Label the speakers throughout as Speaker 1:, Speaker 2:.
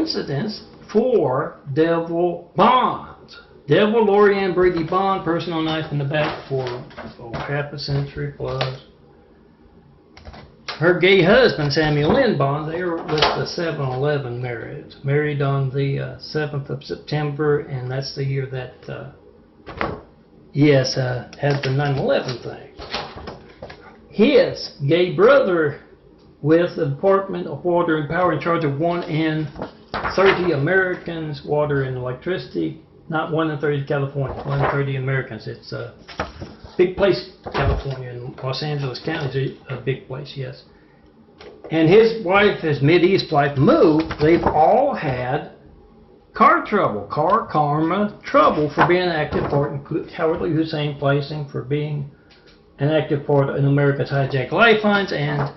Speaker 1: Incidents for Devil Bonds. Devil Lorianne Brady Bond, person on knife in the back for half a century plus. Her gay husband, Samuel Lynn Bond, they were with the 7/11 marriage. Married on the 7th of September, and that's the year that, had the 9/11 thing. His gay brother with the Department of Water and Power in charge of 1 in 30 Americans, water and electricity. Not 1 in 30 California, 1 in 30 Americans. It's a big place, California, and Los Angeles County is a big place, yes. And his wife, his Mideast wife, moved. They've all had car trouble, car karma trouble for being an active part in Howard Lee Hussein placing, for being an active part in America's Hijacked Lifelines, and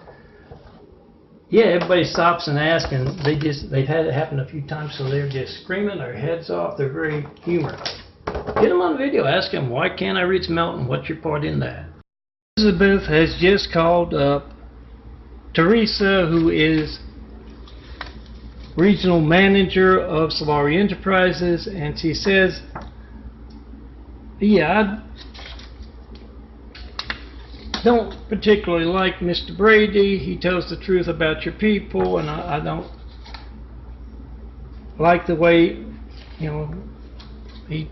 Speaker 1: yeah, everybody stops and asks, and they've had it happen a few times, so they're just screaming their heads off. They're very humorous. Get them on video. Ask them, why can't I reach Melton? What's your part in that? Elizabeth has just called up Teresa, who is regional manager of Solari Enterprises, and she says, yeah, I don't particularly like Mr. Brady. He tells the truth about your people, and I don't like the way, he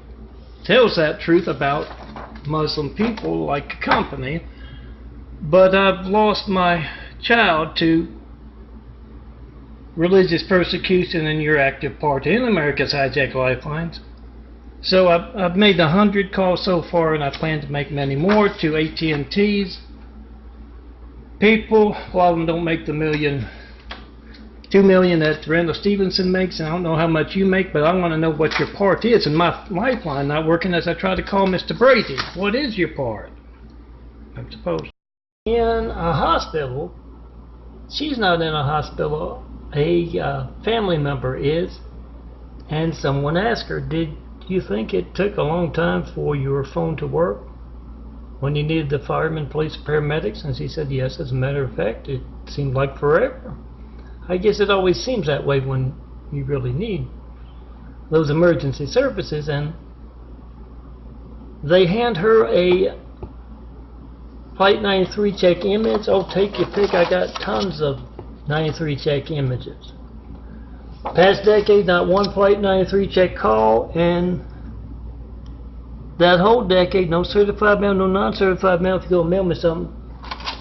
Speaker 1: tells that truth about Muslim people like a company. But I've lost my child to religious persecution, and your active part in America's Hijacked Lifelines. So I've made 100 calls so far, and I plan to make many more to AT&T's people. A lot of them don't make the $2 million that Randall Stevenson makes, and I don't know how much you make, but I want to know what your part is in my lifeline not working as I try to call Mr. Brady. What is your part? I'm supposed. In a hospital, she's not in a hospital, a family member is, and someone asked her, did you think it took a long time for your phone to work when you needed the firemen, police, paramedics? And she said, yes, as a matter of fact, it seemed like forever. I guess it always seems that way when you really need those emergency services. And they hand her a Flight 93 check image. Oh, take your pick. I got tons of 93 check images. Past decade, not one Flight 93 check call, and that whole decade, no certified mail, no non-certified mail. If you go mail me something,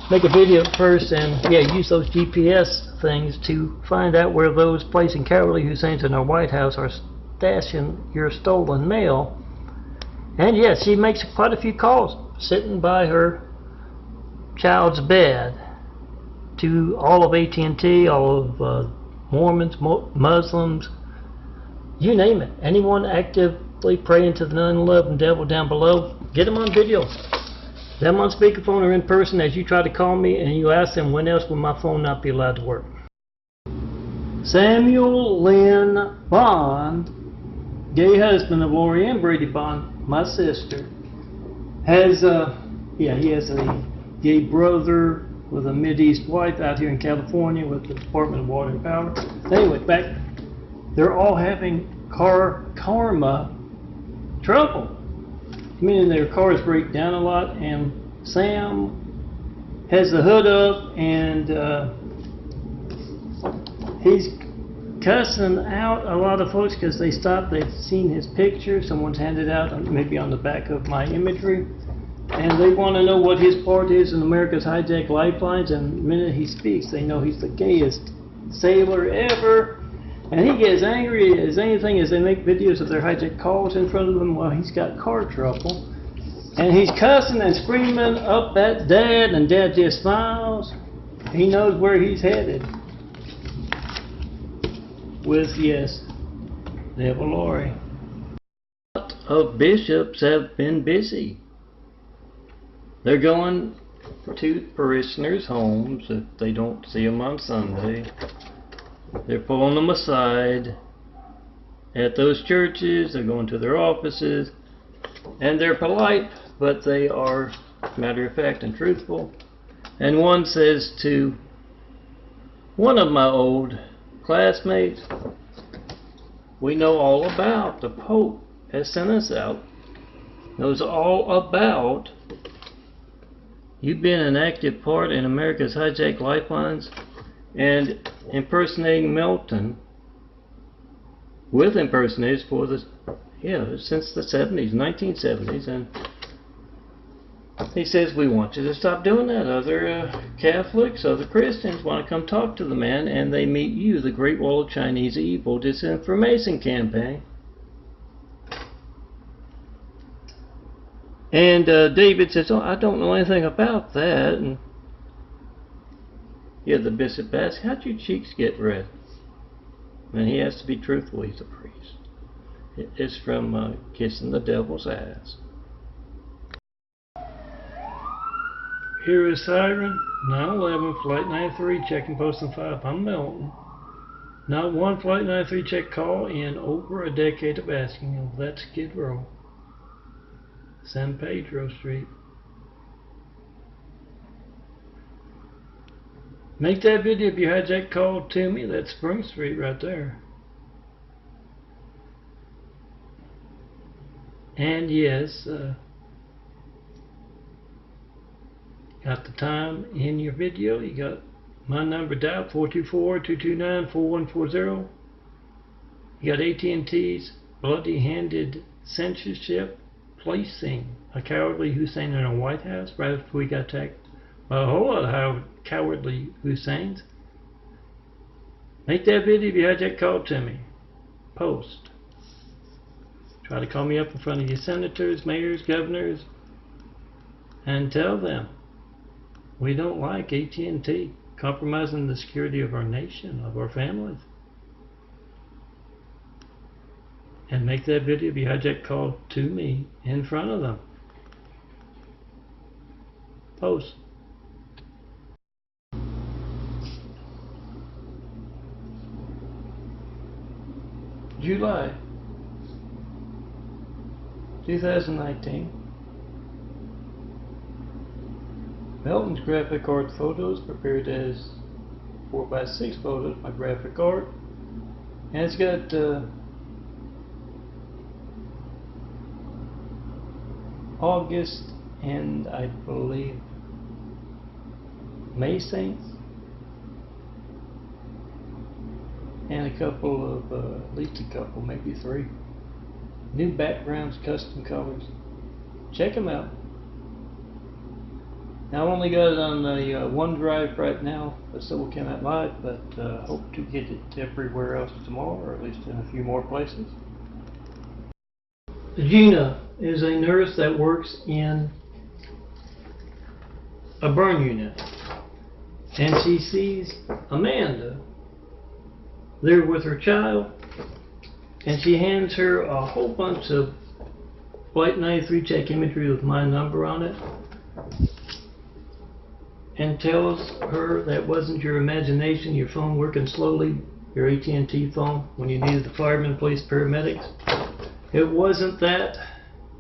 Speaker 1: make a video first, and yeah, use those GPS things to find out where those placing Carol Lee Husseins in our White House are stashing your stolen mail. And yes, she makes quite a few calls sitting by her child's bed to all of AT&T, all of Mormons, Muslims, you name it. Anyone actively praying to the 9/11 devil down below, get them on video. Them on speakerphone or in person as you try to call me, and you ask them, when else will my phone not be allowed to work? Samuel Lynn Bond, gay husband of Lorianne Brady Bond, my sister, has he has a gay brother with a Mideast wife out here in California with the Department of Water and Power. Anyway, they're all having car karma trouble, meaning their cars break down a lot, and Sam has the hood up, and he's cussing out a lot of folks because they stopped, they've seen his picture, someone's handed out, maybe on the back of my imagery, and they want to know what his part is in America's Hijacked Lifelines, and the minute he speaks, they know he's the gayest sailor ever, and he gets angry as anything as they make videos of their hijacked calls in front of him while he's got car trouble, and he's cussing and screaming up at Dad, and Dad just smiles. He knows where he's headed with, yes, Devil Lori. A lot of bishops have been busy. They're going to parishioners' homes if they don't see them on Sunday. They're pulling them aside at those churches. They're going to their offices, and they're polite, but they are matter of fact and truthful. And one says to one of my old classmates, we know all about. The Pope has sent us out. Knows all about. You've been an active part in America's hijacked lifelines and impersonating Melton with impersonators for the, since the 70s, 1970s, and he says we want you to stop doing that. Other Catholics, other Christians want to come talk to the man, and they meet you, the Great Wall of Chinese Evil disinformation campaign. And David says, I don't know anything about that. And the bishop asks, how'd your cheeks get red? And he has to be truthful, he's a priest. It's from Kissing the Devil's Ass. Here is Siren, 911, Flight 93, checking posting 5. I'm Melton. Not one Flight 93 check call in over a decade of asking. Oh, that's Skid Row. San Pedro Street. Make that video if you hijack call to me. That's Spring Street right there. And yes, got the time in your video. You got my number dialed, 424-229-4140. You got AT&T's bloody-handed censorship, placing a cowardly Hussein in a White House right after we got attacked by a whole lot of cowardly Husseins. Make that video if you hijack call to me. Post. Try to call me up in front of your senators, mayors, governors, and tell them we don't like AT&T compromising the security of our nation, of our families. And make that video if you hijack call to me in front of them. Post. July 2019. Melton's graphic art photos prepared as 4x6 photos, my graphic art. And it's got August and I believe May Saints. And a couple of, at least a couple, maybe 3. New backgrounds, custom colors. Check them out. Now, I've only got it on the OneDrive right now, so it came out live, but hope to get it everywhere else tomorrow, or at least in a few more places. Gina is a nurse that works in a burn unit, and she sees Amanda there with her child, and she hands her a whole bunch of Flight 93 check imagery with my number on it, and tells her that wasn't your imagination, your phone working slowly, your AT&T phone, when you needed the firemen, police, paramedics. It wasn't that.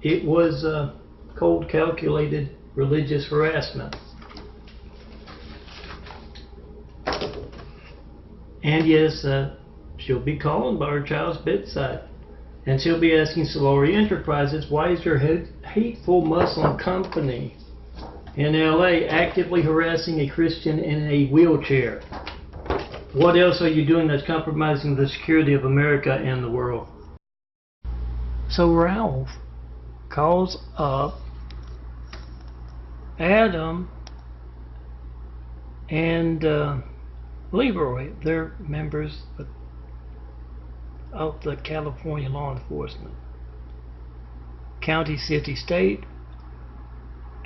Speaker 1: It was cold, calculated religious harassment. And yes, she'll be calling by her child's bedside. And she'll be asking Solari Enterprises, why is your hateful Muslim company in LA actively harassing a Christian in a wheelchair? What else are you doing that's compromising the security of America and the world? So Ralph calls up Adam and Leroy. They're members of the California law enforcement, county, city, state.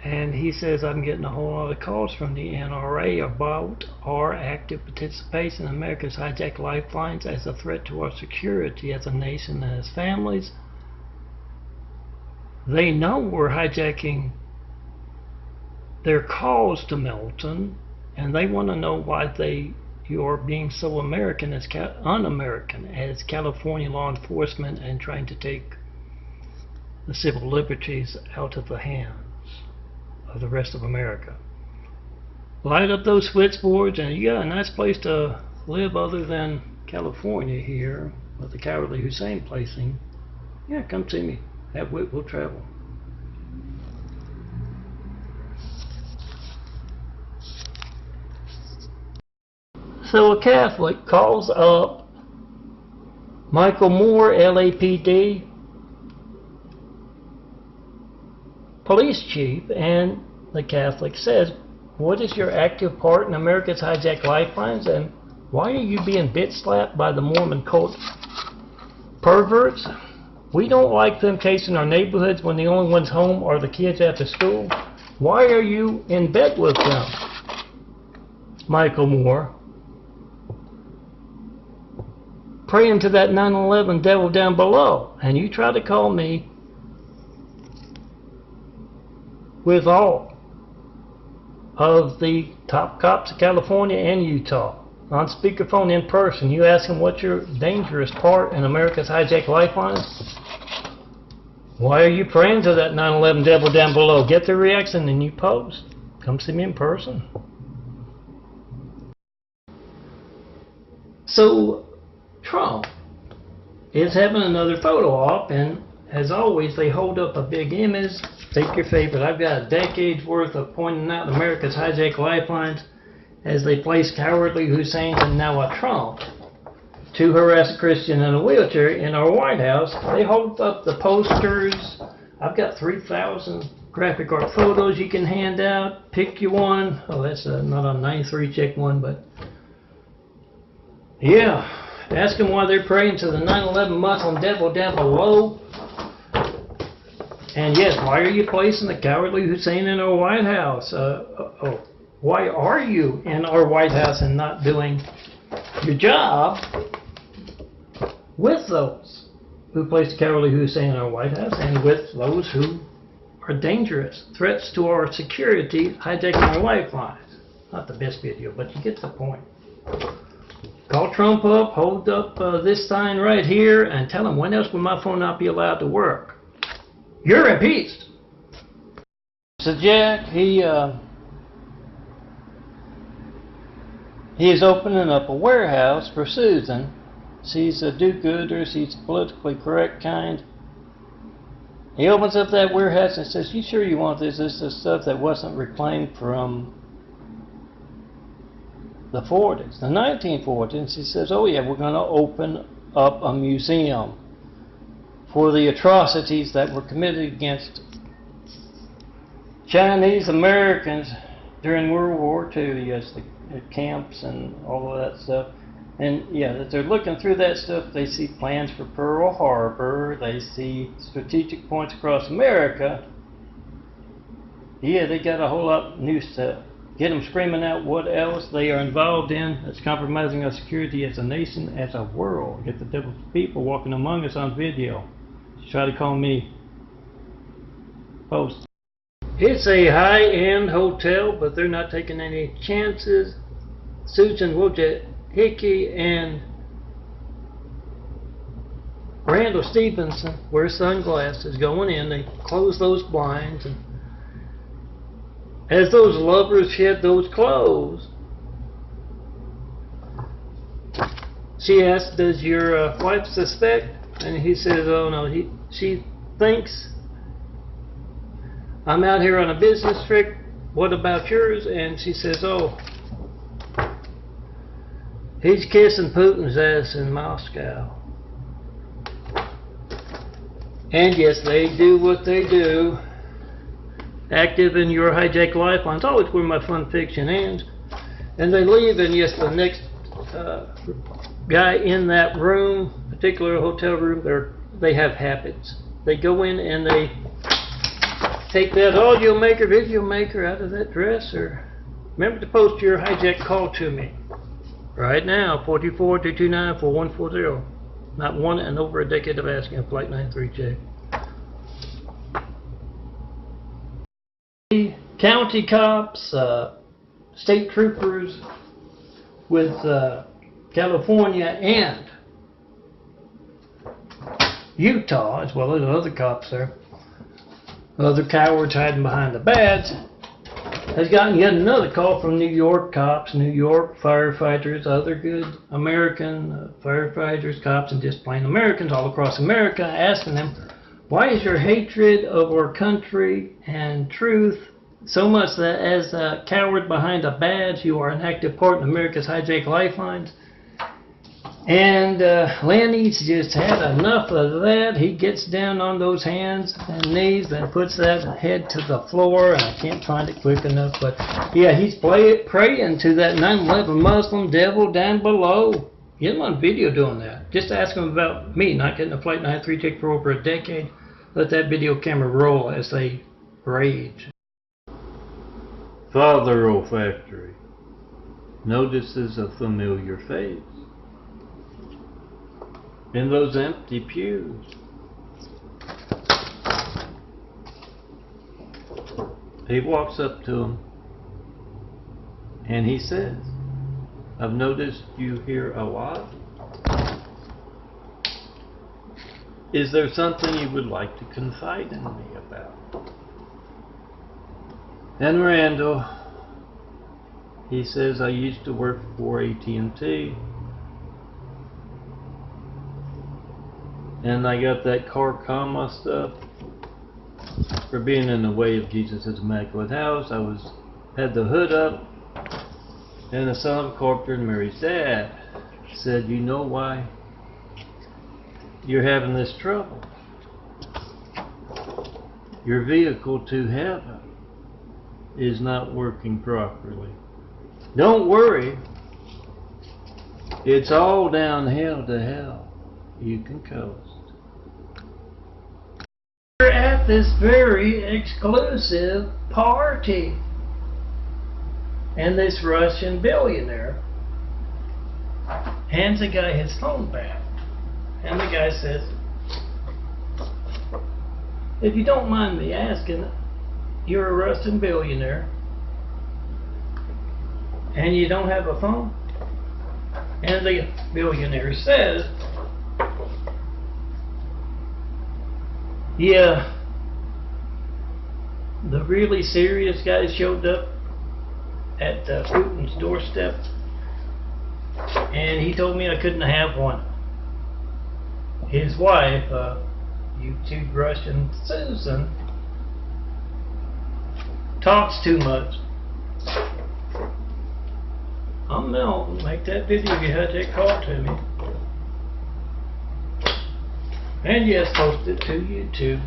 Speaker 1: And he says, I'm getting a whole lot of calls from the NRA about our active participation in America's hijacked lifelines as a threat to our security as a nation and as families. They know we're hijacking their calls to Melton, and they want to know why you're being so American as un-American as California law enforcement and trying to take the civil liberties out of the hands of the rest of America. Light up those switchboards, and you got a nice place to live other than California here. with the Cowardly Hussein placing, yeah, come see me. Have wit, we'll travel. So a Catholic calls up Michael Moore, LAPD police chief, and the Catholic says, what is your active part in America's hijacked lifelines, and why are you being bit slapped by the Mormon cult perverts? We don't like them casing our neighborhoods when the only ones home are the kids after school. Why are you in bed with them? Michael Moore, praying to that 9/11 devil down below, and you try to call me with all of the top cops of California and Utah on speakerphone in person. You ask them what's your dangerous part in America's hijacked lifelines. Why are you praying to that 9/11 devil down below? Get their reaction and you post. Come see me in person. So Trump is having another photo op, and as always they hold up a big image. Take your favorite. I've got a decade's worth of pointing out America's hijacked lifelines as they place Cowardly Hussein and now a Trump to harass a Christian in a wheelchair in our White House. They hold up the posters. I've got 3,000 graphic art photos you can hand out. Pick you one. Oh, that's not a 93 check one, but yeah. Ask them why they're praying to the 9/11 Muslim devil down below. And yes, why are you placing the Cowardly Hussein in our White House? Why are you in our White House and not doing your job with those who placed Cowardly Hussein in our White House and with those who are dangerous threats to our security, hijacking our lifelines? Not the best video, but you get the point. Call Trump up, hold up this sign right here, and tell him when else will my phone not be allowed to work. You're impeached. So Jack, he is opening up a warehouse for Susan. She's a do-gooder, she's a politically correct kind. He opens up that warehouse and says, you sure you want this? This is stuff that wasn't reclaimed from the 40s, the 1940s. And she says, oh yeah, we're going to open up a museum for the atrocities that were committed against Chinese Americans during World War II. Yes, the camps and all of that stuff. And yeah, that they're looking through that stuff, they see plans for Pearl Harbor, they see strategic points across America. Yeah, they got a whole lot of new stuff. Get them screaming out what else they are involved in that's compromising our security as a nation, as a world. Get the devil's people walking among us on video. Try to call me post. It's a high-end hotel, but they're not taking any chances. Susan Wojcicki and Randall Stevenson wear sunglasses going in. They close those blinds, and as those lovers shed those clothes, she asks, does your wife suspect? And he says, oh no, she thinks I'm out here on a business trip. What about yours? And she says, oh, he's kissing Putin's ass in Moscow. And yes, they do what they do. Active in your hijacked lifelines. Always where my fun fiction ends. And they leave, and yes, the next guy in that room, particular hotel room, they have habits. They go in and they take that audio maker, video maker out of that dresser. Remember to post your hijack call to me right now, 424-229-4140. Not one and over a decade of asking a Flight 93 check. County cops, state troopers with California and Utah, as well as other cops there. Other cowards hiding behind the badge. has gotten yet another call from New York cops, New York firefighters, other good American firefighters, cops, and just plain Americans all across America, asking them, why is your hatred of our country and truth so much that as a coward behind a badge, you are an active part in America's hijacked lifelines? And Lenny's just had enough of that. He gets down on those hands and knees and puts that head to the floor. And I can't find it quick enough, but yeah, he's praying to that 9/11 Muslim devil down below. Get him on video doing that. Just ask him about me not getting a Flight 93 ticket for over a decade. Let that video camera roll as they rage.
Speaker 2: Father Olfactory notices a familiar face in those empty pews. He walks up to him and he says, I've noticed you here a lot. Is there something you would like to confide in me about? And Randall, he says, I used to work for AT&T. And I got that car comma stuff for being in the way of Jesus' Immaculate House. I had the hood up, and the son of a carpenter and Mary's dad said, you know why you're having this trouble? Your vehicle to heaven is not working properly. Don't worry, it's all downhill to hell. You can coast.
Speaker 1: We're at this very exclusive party, and this Russian billionaire hands the guy his phone back, and the guy says, if you don't mind me asking, you're a Russian billionaire and you don't have a phone? And the billionaire says, yeah, the really serious guy showed up at Putin's doorstep and he told me I couldn't have one. His wife, YouTube Russian Susan, talks too much. I'm melting. Make that video if you had that call to me. And yes, post it to YouTube.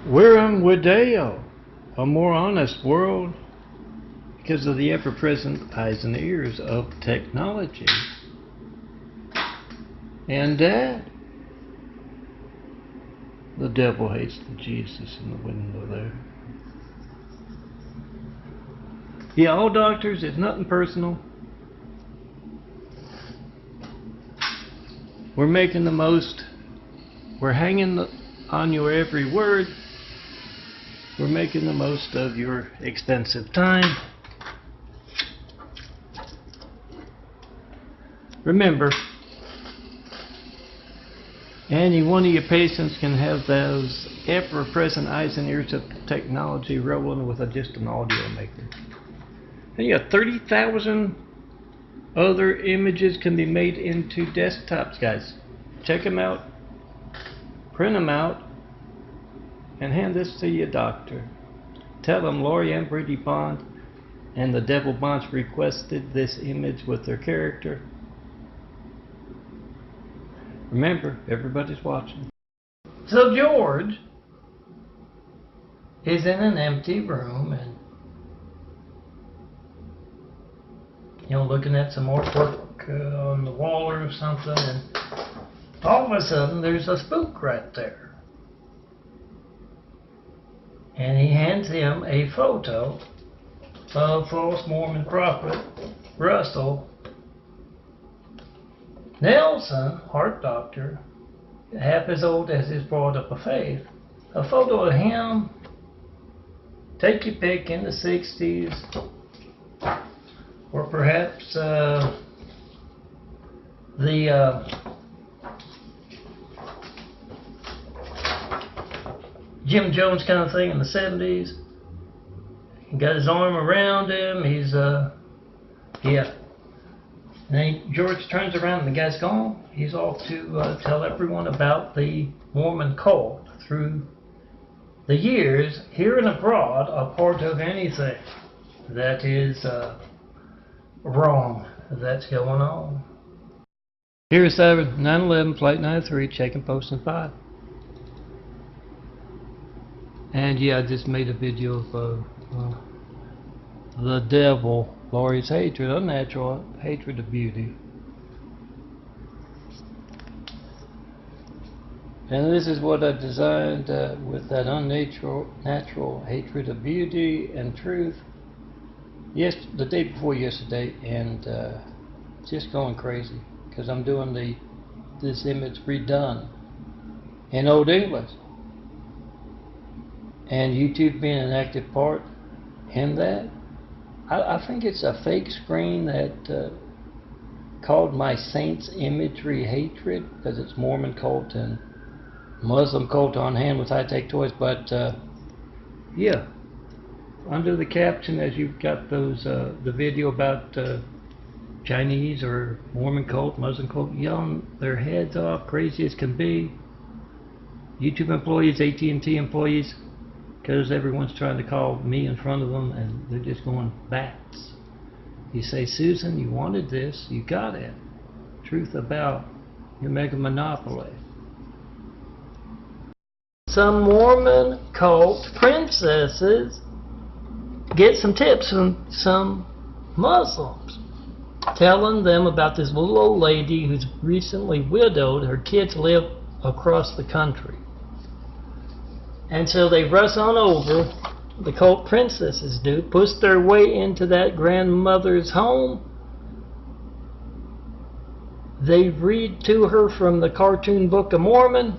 Speaker 1: We're in Wadeo, a more honest world because of the ever-present eyes and ears of technology. And Dad, the devil hates the Jesus in the window there. Yeah, all doctors, it's nothing personal. We're making the most. We're hanging on your every word. We're making the most of your expensive time. Remember, any one of your patients can have those ever-present eyes and ears of technology rolling with just an audio maker. And you got 30,000 other images can be made into desktops, guys. Check them out, print them out, and hand this to your doctor. Tell them Lorianne Brady Bond and the Devil Bonds requested this image with their character. Remember, everybody's watching. So George is in an empty room and looking at some artwork on the wall or something, and all of a sudden there's a spook right there. And he hands him a photo of false Mormon prophet Russell Nelson, heart doctor, half as old as his brought up of faith. A photo of him, take your pick, in the 60s, or perhaps Jim Jones kind of thing in the 70s. He got his arm around him. He's yeah. And then George turns around and the guy's gone. He's off to tell everyone about the Mormon cult through the years, here and abroad, a part of anything that is wrong that's going on. Here's 911, Flight 93, checking post and 5. And yeah, I just made a video of the devil, Laurie's hatred, unnatural hatred of beauty. And this is what I designed with that natural hatred of beauty and truth. Yes, the day before yesterday, and just going crazy because I'm doing this image redone in Old English, and YouTube being an active part in that. I think it's a fake screen that called my saints imagery hatred because it's Mormon cult and Muslim cult on hand with high-tech toys, but yeah, under the caption, as you've got those the video about Chinese or Mormon cult, Muslim cult, yelling their heads off, crazy as can be. YouTube employees, AT&T employees, because everyone's trying to call me in front of them, and they're just going bats. You say, Susan, you wanted this, you got it. Truth about your mega monopoly. Some Mormon cult princesses get some tips from some Muslims, telling them about this little old lady who's recently widowed. Her kids live across the country. And so they rush on over, the cult princesses do, push their way into that grandmother's home. They read to her from the cartoon Book of Mormon.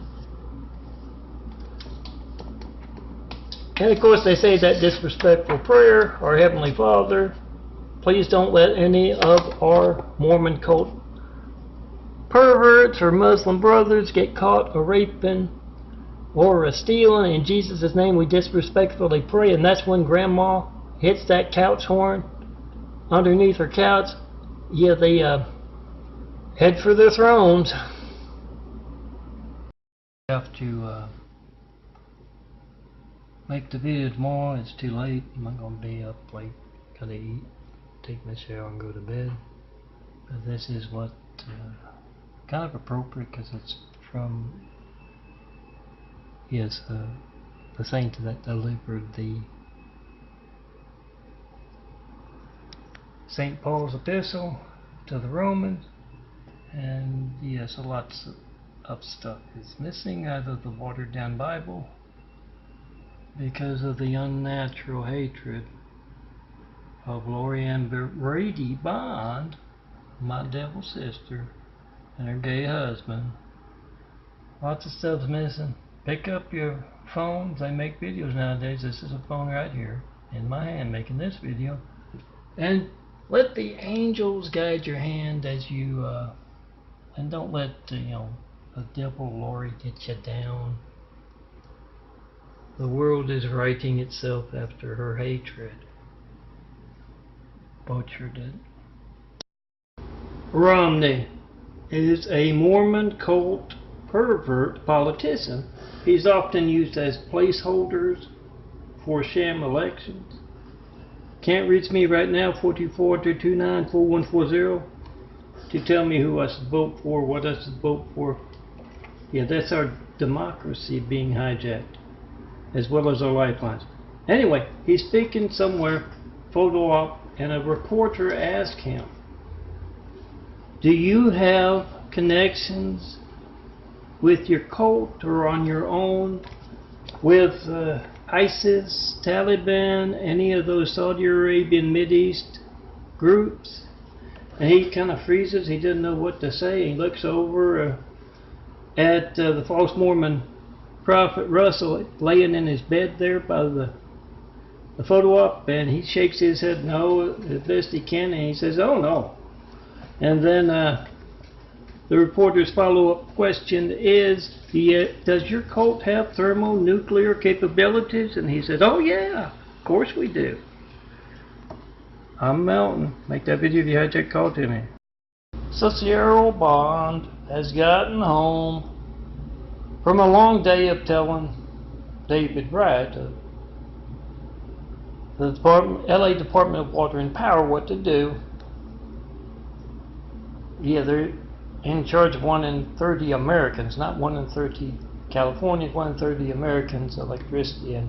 Speaker 1: And of course they say that disrespectful prayer, our Heavenly Father, please don't let any of our Mormon cult perverts or Muslim brothers get caught a raping or a stealing. In Jesus' name we disrespectfully pray. And that's when Grandma hits that couch horn underneath her couch. Yeah, they head for their thrones. Have to make the video tomorrow. It's too late. I'm not going to be up late. Gotta eat, take my shower and go to bed. But this is what kind of appropriate because it's from the saint that delivered the St. Paul's epistle to the Romans. And yes, lots of stuff is missing out of the watered down Bible because of the unnatural hatred of Lorianne Brady Bond, my devil sister, and her gay husband. Lots of stuff's missing. Pick up your phones. They make videos nowadays. This is a phone right here in my hand making this video. And let the angels guide your hand as you and don't let the devil Lori get you down. The world is righting itself after her hatred. Butchered it. Romney is a Mormon cult pervert politician. He's often used as placeholders for sham elections. Can't reach me right now, 424-229-4140, to tell me who I should vote for, what I should vote for. Yeah, that's our democracy being hijacked, as well as our lifelines. Anyway, he's speaking somewhere, photo op, and a reporter asked him, do you have connections with your cult or on your own with ISIS, Taliban, any of those Saudi Arabian Mideast groups? And he kind of freezes. He doesn't know what to say. He looks over at the false Mormon prophet Russell laying in his bed there by the photo op, and he shakes his head no as best he can, and he says, oh no. And then the reporter's follow-up question is, does your cult have thermonuclear capabilities? And he said, oh yeah, of course we do.
Speaker 2: I'm Melton. Make that video if you had that call to me.
Speaker 1: So Cheryl Bond has gotten home from a long day of telling David Wright of the LA Department of Water and Power what to do. Yeah, they're in charge of 1 in 30 Americans, not 1 in 30 Californians, 1 in 30 Americans, electricity and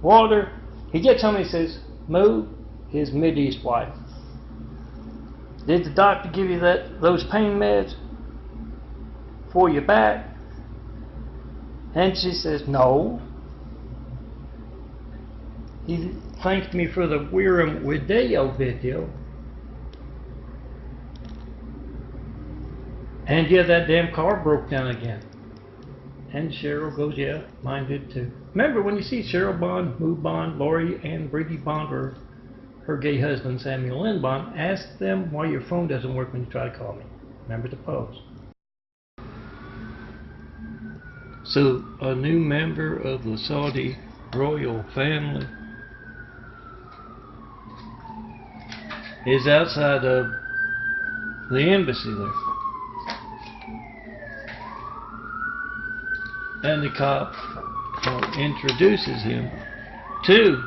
Speaker 1: water. He gets home and he says, Moo, his Mideast wife, did the doctor give you those pain meds for your back? And she says, no. He thanked me for the Wiram Wideo video. And yeah, that damn car broke down again. And Cheryl goes, yeah, mine did too. Remember when you see Cheryl Bond, Moo Bond, Lori Ann Brady Bond, or her gay husband Samuel Lynn Bond, ask them why your phone doesn't work when you try to call me. Remember the pose. So a new member of the Saudi royal family is outside of the embassy there. And the cop introduces him to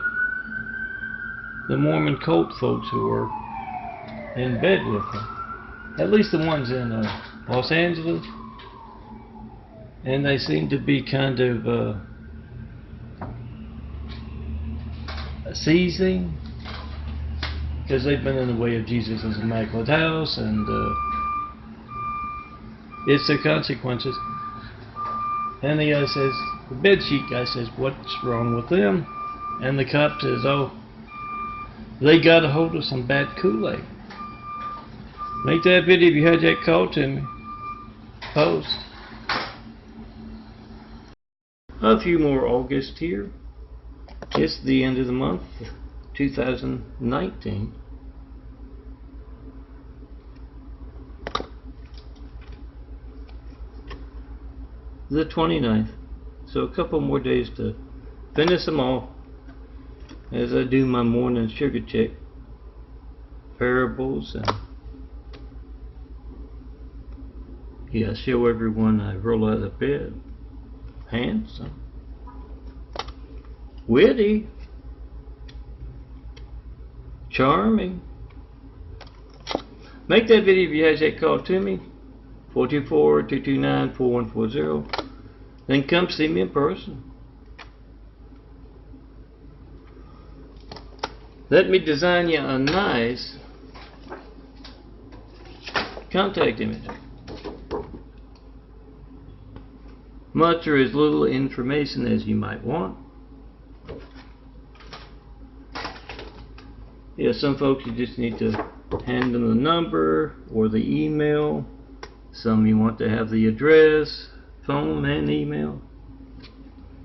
Speaker 1: the Mormon cult folks who were in bed with him. At least the ones in Los Angeles. And they seem to be kind of seizing, because they've been in the way of Jesus' Immaculate House, and it's the consequences. And the guy says, the bedsheet guy says, what's wrong with them? And the cop says, oh, they got a hold of some bad Kool-Aid. Make that video if you had that call to me. Post. A few more August here. It's the end of the month, 2019. The 29th. So a couple more days to finish them all as I do my morning sugar check parables, and yeah, show everyone I roll out of bed. Handsome, witty, charming. Make that video if you have that call to me, 424-229-4140. Then come see me in person. Let me design you a nice contact image. Much or as little information as you might want. Yeah, some folks you just need to hand them the number or the email. Some you want to have the address, phone and email.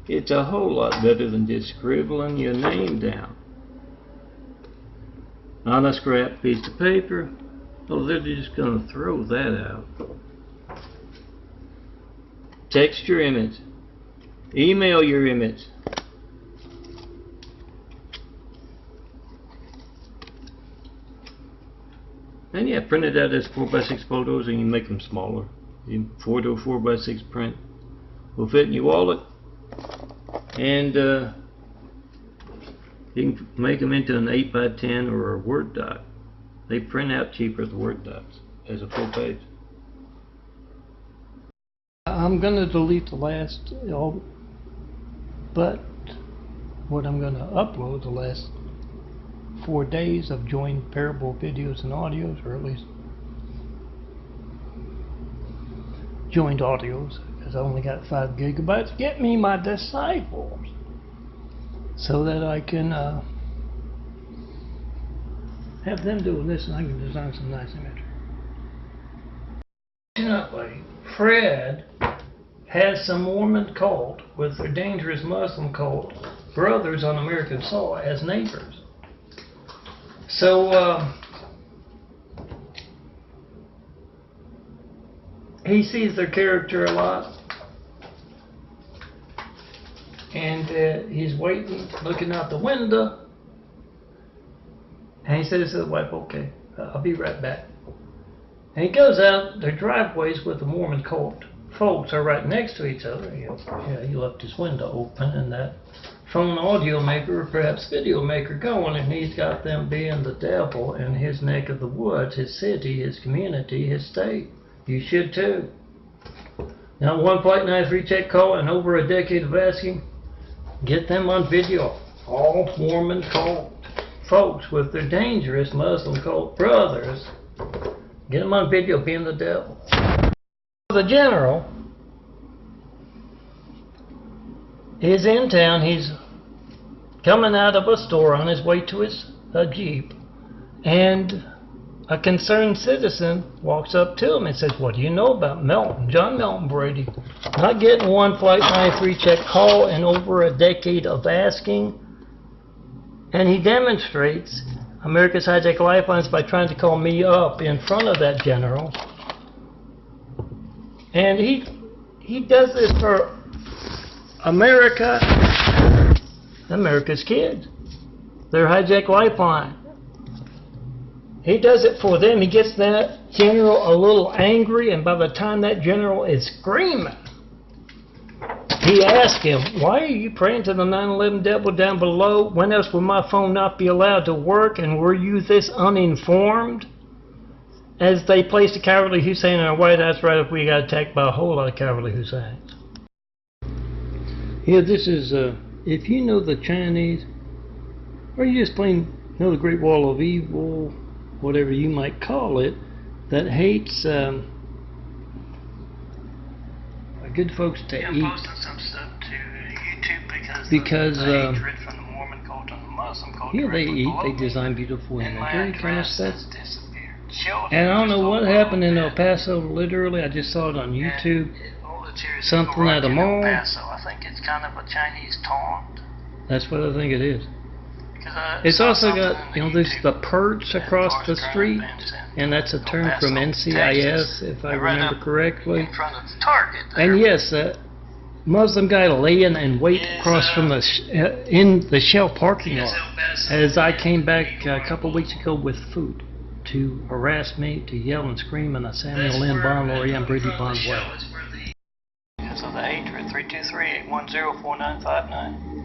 Speaker 1: It's a whole lot better than just scribbling your name down on a scrap piece of paper. Oh, they're just going to throw that out. Text your image. Email your image. And yeah, print it out as 4x6 photos, and you make them smaller. 4 to a 4x6 print will fit in your wallet, and you can make them into an 8x10 or a Word doc. They print out cheaper as Word docs as a full page. I'm going to delete the last, but what I'm going to upload the last 4 days of joined parable videos and audios, or at least joined audios, because I only got 5 gigabytes. Get me my disciples so that I can have them doing this, and I can design some nice imagery. Fortunately, Fred has some Mormon cult with their dangerous Muslim cult brothers on American soil as neighbors. So he sees their character a lot, and he's waiting, looking out the window, And he says to the wife, okay, I'll be right back. And he goes out, their driveways with the Mormon cult folks are right next to each other. He left his window open, and that phone audio maker or perhaps video maker going, and he's got them being the devil in his neck of the woods, his city, his community, his state. You should too. Now, one Flight 93 check call and over a decade of asking, get them on video. All Mormon cult folks with their dangerous Muslim cult brothers, get them on video being the devil. The general is in town. He's coming out of a store on his way to his Jeep, and a concerned citizen walks up to him and says, what do you know about Melton, John Melton Brady? Not getting one Flight 93 check call in over a decade of asking. And he demonstrates America's Hijacked Lifelines by trying to call me up in front of that general. And he does this for America, America's kids. Their Hijacked Lifeline. He does it for them. He gets that general a little angry, and by the time that general is screaming, he asks him, why are you praying to the 9/11 devil down below? When else would my phone not be allowed to work? And were you this uninformed? As they placed a cowardly Hussein in our White House right after we got attacked by a whole lot of cowardly Husseins. Yeah, this is, if you know the Chinese, or you just plain know the Great Wall of Evil, whatever you might call it, that hates good folks to eat.
Speaker 3: I'm posting some stuff to YouTube because the hatred from the Mormon cult and the Muslim cult.
Speaker 1: Yeah, they
Speaker 3: directly
Speaker 1: eat.
Speaker 3: below
Speaker 1: They
Speaker 3: me,
Speaker 1: design beautiful
Speaker 3: and my
Speaker 1: imagery, kind of
Speaker 3: address
Speaker 1: stuff.
Speaker 3: has disappeared. Children
Speaker 1: And I don't know
Speaker 3: just
Speaker 1: what
Speaker 3: a
Speaker 1: happened in
Speaker 3: little
Speaker 1: El Paso. Literally, I just saw it on
Speaker 3: bit.
Speaker 1: YouTube.
Speaker 3: And all the tears
Speaker 1: Something
Speaker 3: go right
Speaker 1: at a
Speaker 3: in
Speaker 1: mall.
Speaker 3: El Paso. I think it's kind of a Chinese taunt.
Speaker 1: That's what I think it is.
Speaker 3: Because I
Speaker 1: It's
Speaker 3: saw
Speaker 1: also
Speaker 3: something
Speaker 1: got,
Speaker 3: on
Speaker 1: you know, there's the
Speaker 3: YouTube
Speaker 1: perch
Speaker 3: that
Speaker 1: across
Speaker 3: Forrest
Speaker 1: the
Speaker 3: Grump
Speaker 1: street,
Speaker 3: invents
Speaker 1: and that's a
Speaker 3: El
Speaker 1: term from
Speaker 3: Paso,
Speaker 1: NCIS,
Speaker 3: Texas.
Speaker 1: if I
Speaker 3: Right
Speaker 1: remember
Speaker 3: up
Speaker 1: correctly.
Speaker 3: in front of the Target there.
Speaker 1: And yes, that Muslim guy laying and wait
Speaker 3: Yes,
Speaker 1: across from the in the Shell parking
Speaker 3: Yes,
Speaker 1: lot
Speaker 3: El Paso.
Speaker 1: as I came back a couple of weeks ago with food to harass me, to yell and scream in a Samuel Lynn Bond, Lorianne Brady Bond way.
Speaker 3: So the 833-238-104959.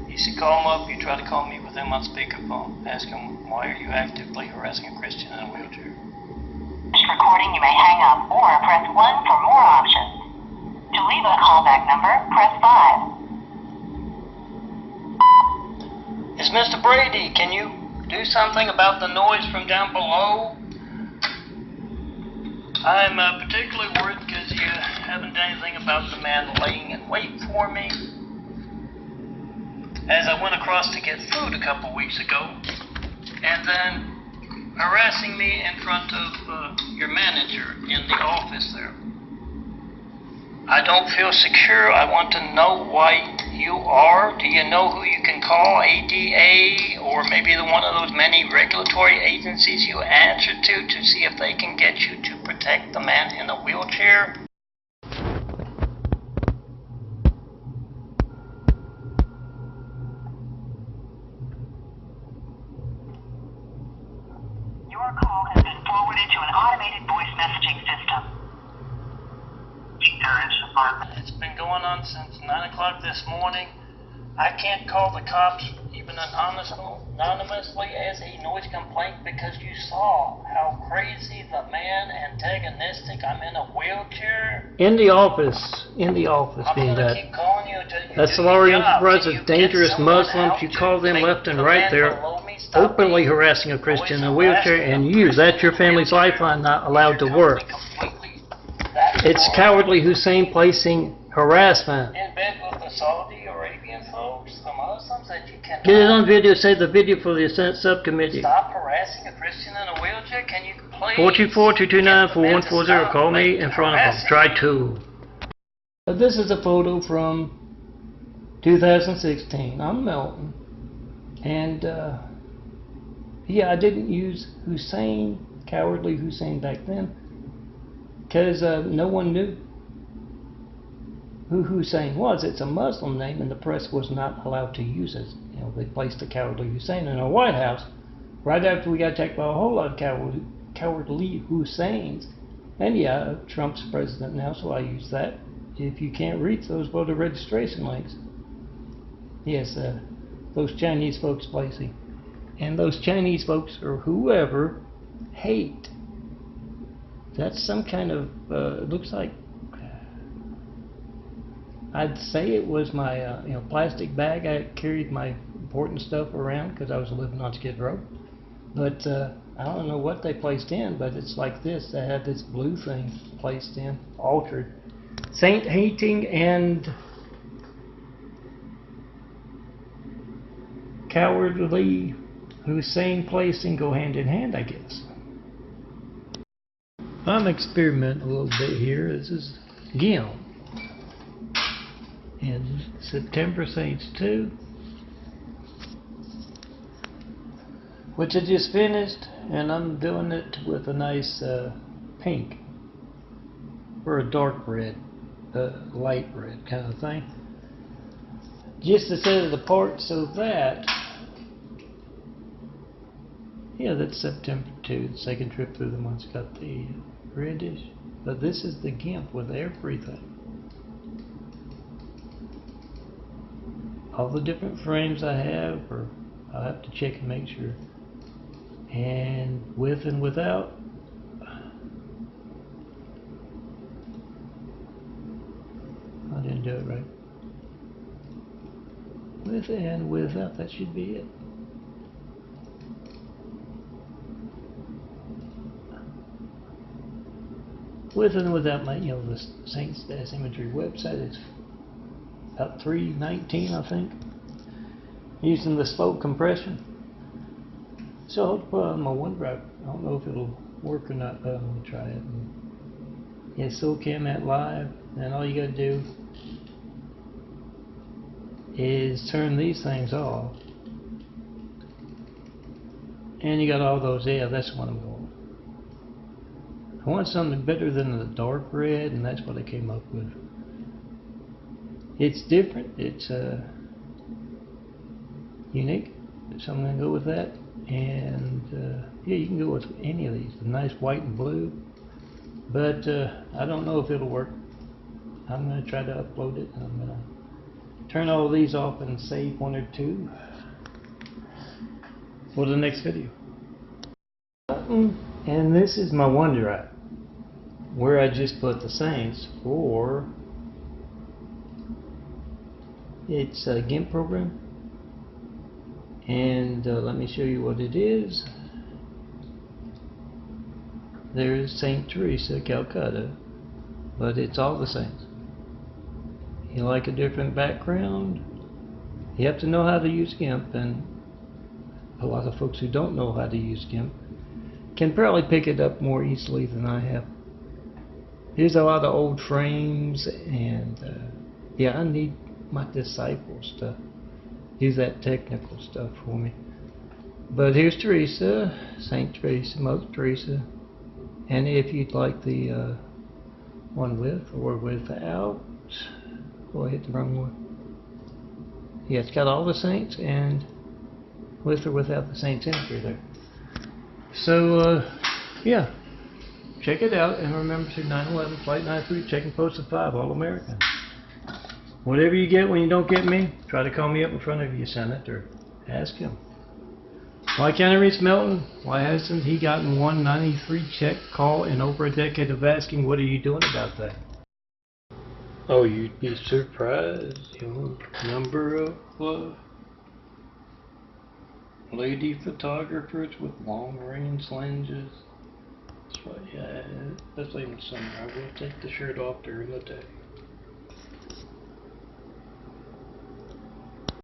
Speaker 3: You should call them up. You try to call me with them on speakerphone. Ask them, why are you actively harassing a Christian in a wheelchair?
Speaker 4: This recording, you may hang up or press 1 for more options. To leave a callback number, press 5.
Speaker 3: It's Mr. Brady. Can you do something about the noise from down below? I'm particularly worried because you haven't done anything about the man laying in wait for me. As I went across to get food a couple weeks ago, and then harassing me in front of your manager in the office there. I don't feel secure. I want to know why you are. Do you know who you can call? ADA or maybe one of those many regulatory agencies you answer to see if they can get you to protect the man in the wheelchair?
Speaker 4: Your call has been forwarded to an automated voice messaging system.
Speaker 3: It's been going on since 9 o'clock this morning. I can't call the cops even anonymously as a noise complaint because you saw how crazy the man antagonistic. I'm in a wheelchair.
Speaker 1: In the office
Speaker 3: I'm
Speaker 1: being
Speaker 3: gonna
Speaker 1: that.
Speaker 3: keep calling you until you
Speaker 1: That's
Speaker 3: do
Speaker 1: the
Speaker 3: your
Speaker 1: Lorian
Speaker 3: job.
Speaker 1: Brothers,
Speaker 3: Can you get
Speaker 1: dangerous
Speaker 3: someone
Speaker 1: Muslims.
Speaker 3: out
Speaker 1: You
Speaker 3: to
Speaker 1: call them
Speaker 3: make
Speaker 1: left and
Speaker 3: the
Speaker 1: right
Speaker 3: man
Speaker 1: there,
Speaker 3: below me stop
Speaker 1: openly
Speaker 3: being
Speaker 1: harassing a
Speaker 3: noise
Speaker 1: Christian in a
Speaker 3: and
Speaker 1: wheelchair,
Speaker 3: harassing
Speaker 1: and
Speaker 3: a
Speaker 1: you, that's your
Speaker 3: person in a
Speaker 1: family's
Speaker 3: wheelchair.
Speaker 1: lifeline not allowed to
Speaker 3: You're
Speaker 1: work.
Speaker 3: completely that
Speaker 1: It's
Speaker 3: far
Speaker 1: cowardly Hussein placing harassment.
Speaker 3: in bed with the Saudi Arabian folks, the Muslims, that you cannot
Speaker 1: Get it on video, save the video for the Senate subcommittee.
Speaker 3: stop harassing a Christian in a wheelchair. Can you please
Speaker 1: 424-229-4140, call me in front of them. Try to. This is a photo from 2016 on Melton. And, yeah, I didn't use Hussein, cowardly Hussein back then, because no one knew who Hussein was. It's a Muslim name, and the press was not allowed to use it. You know, they placed the cowardly Hussein in our White House right after we got attacked by a whole lot of cowardly Husseins. And yeah, Trump's president now, so I use that. If you can't reach those voter registration links. Yes, those Chinese folks, Lacey. And those Chinese folks, or whoever, hate. That's some kind of, it looks like, I'd say it was my plastic bag. I carried my important stuff around because I was living on Skid Row. But I don't know what they placed in, but it's like this. They had this blue thing placed in, altered. Saint hating and cowardly Hussein placing go hand in hand, I guess. I'm experimenting a little bit here. This is GIMP. And September Saints 2, which I just finished, and I'm doing it with a nice pink or a dark red, light red kind of thing, just to set it apart so that, yeah, that's September 2, the second trip through the month's got the reddish, but this is the GIMP with everything. All the different frames I have, or I'll have to check and make sure. And with and without. I didn't do it right. With and without, that should be it. With and without my, the Saints Dash Imagery website is about 319, I think, using the slow compression. So I'll put it on my OneDrive. I don't know if it'll work or not, but I'm going to try it. Yeah, SoCam at Live, and all you got to do is turn these things off. And you got all those, yeah, that's what I'm going. I want something better than the dark red, and that's what I came up with. It's different, it's unique, so I'm going to go with that. And yeah, you can go with any of these, the nice white and blue, but I don't know if it'll work. I'm going to try to upload it, and I'm going to turn all of these off and save one or two for the next video. And this is my OneDrive, where I just put the Saints for its GIMP program. And let me show you what it is. There's Saint Teresa, Calcutta, but it's all the Saints. You like a different background? You have to know how to use GIMP, and a lot of folks who don't know how to use GIMP can probably pick it up more easily than I have. Here's a lot of old frames, and yeah, I need my disciples to do that technical stuff for me. But here's Teresa, Saint Teresa, Mother Teresa, and if you'd like the one with or without, oh, I hit the wrong one. Yeah, it's got all the saints and with or without the saints imagery there. So yeah, check it out, and remember to 911 Flight 93 checking post at 5, All American. Whatever you get when you don't get me, try to call me up in front of your senator. Ask him. Why can't I reach Melton? Why hasn't he gotten 193 check call in over a decade of asking, what are you doing about that? Oh, you'd be surprised, number of lady photographers with long range lenses. That's why, yeah, especially in the summer, I will take the shirt off during the day.